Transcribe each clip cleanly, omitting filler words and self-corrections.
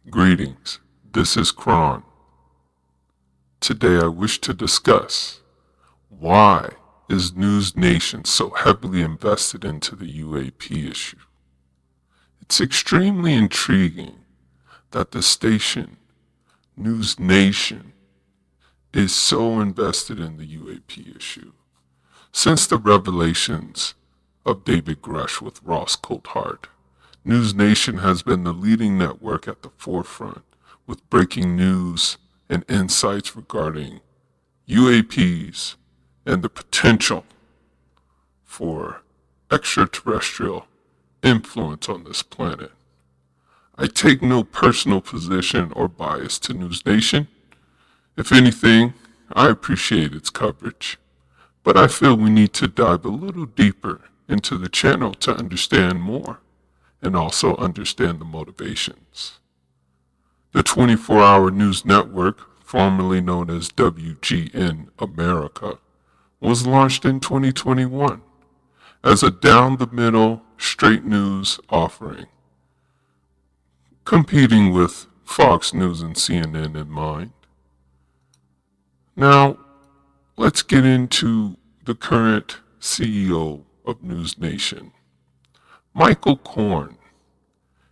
Greetings, this is Kron. Today I wish to discuss why is NewsNation so heavily invested into the UAP issue. It's extremely intriguing that the station, NewsNation, is so invested in the UAP issue. Since the revelations of David Grusch with Ross Coulthart, NewsNation has been the leading network at the forefront with breaking news and insights regarding UAPs and the potential for extraterrestrial influence on this planet. I take no personal position or bias to NewsNation. If anything, I appreciate its coverage, but I feel we need to dive a little deeper into the channel to understand more and also understand the motivations. The 24-hour news network, formerly known as WGN America, was launched in 2021 as a down-the-middle, straight news offering, competing with Fox News and CNN in mind. Now, let's get into the current CEO of NewsNation, Michael Korn.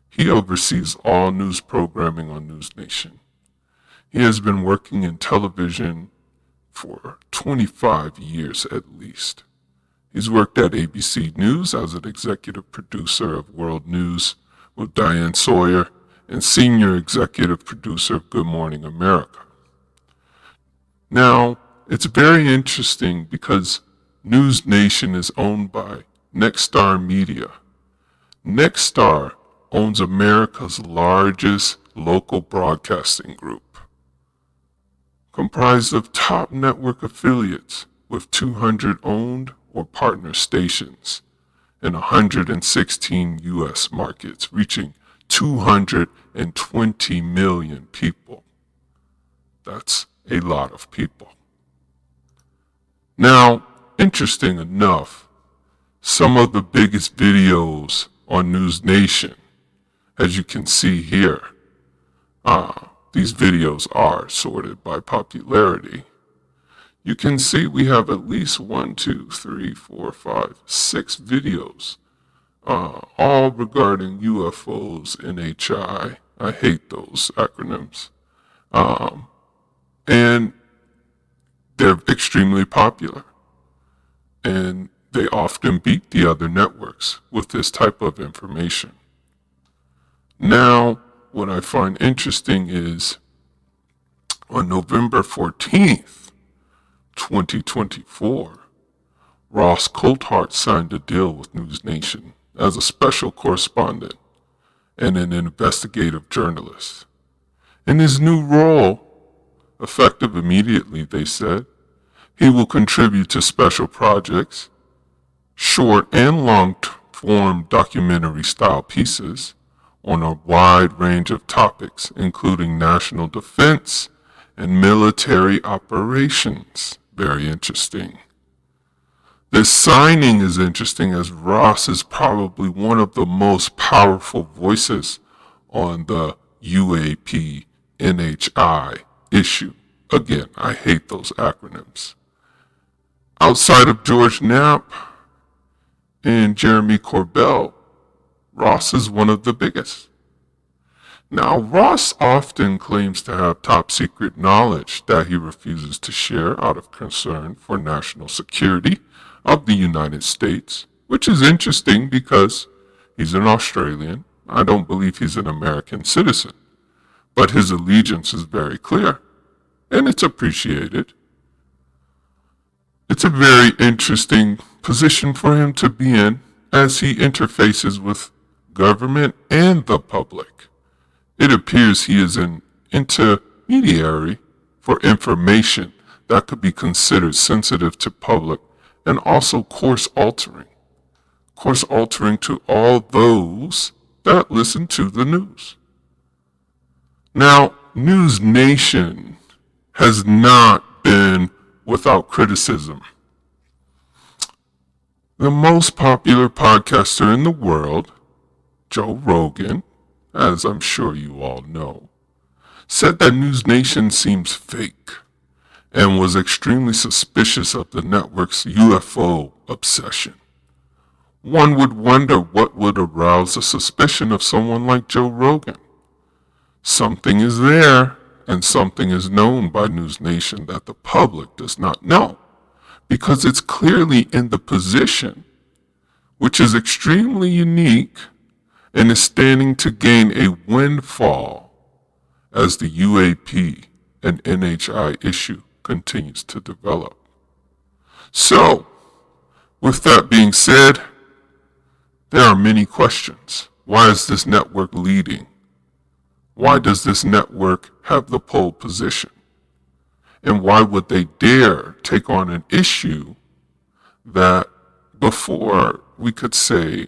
He oversees all news programming on NewsNation. He has been working in television for 25 years at least. He's worked at ABC News as an executive producer of World News with Diane Sawyer and senior executive producer of Good Morning America. Now, it's very interesting because NewsNation is owned by Nexstar Media. Nexstar owns America's largest local broadcasting group, comprised of top network affiliates with 200 owned or partner stations in 116 U.S. markets, reaching 220 million people. That's a lot of people. Now, interesting enough, some of the biggest videos on NewsNation, as you can see here, these videos are sorted by popularity. You can see we have at least 6 videos, all regarding UFOs, NHI. I hate those acronyms. And they're extremely popular. And they often beat the other networks with this type of information. Now, what I find interesting is on November 14th, 2024, Ross Coulthart signed a deal with NewsNation as a special correspondent and an investigative journalist. In his new role, effective immediately, they said, he will contribute to special projects, short and long-form documentary-style pieces on a wide range of topics, including national defense and military operations. Very interesting. This signing is interesting as Ross is probably one of the most powerful voices on the UAP NHI issue. Again, I hate those acronyms. Outside of George Knapp and Jeremy Corbell, Ross is one of the biggest. Now, Ross often claims to have top secret knowledge that he refuses to share out of concern for national security of the United States, which is interesting because he's an Australian. I don't believe he's an American citizen, but his allegiance is very clear, and it's appreciated. It's a very interesting position for him to be in as he interfaces with government and the public. It appears he is an intermediary for information that could be considered sensitive to public and also course altering to all those that listen to the news. Now, NewsNation has not been without criticism. The most popular podcaster in the world, Joe Rogan, as I'm sure you all know, said that NewsNation seems fake and was extremely suspicious of the network's UFO obsession. One would wonder what would arouse the suspicion of someone like Joe Rogan. Something is there, and something is known by NewsNation that the public does not know, because it's clearly in the position, which is extremely unique and is standing to gain a windfall as the UAP and NHI issue continues to develop. So, with that being said, there are many questions. Why is this network leading? Why does this network have the pole position? And why would they dare take on an issue that before we could say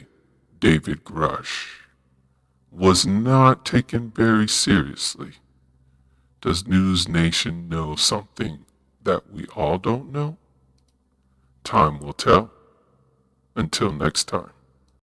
David Grusch was not taken very seriously? Does NewsNation know something that we all don't know? Time will tell. Until next time.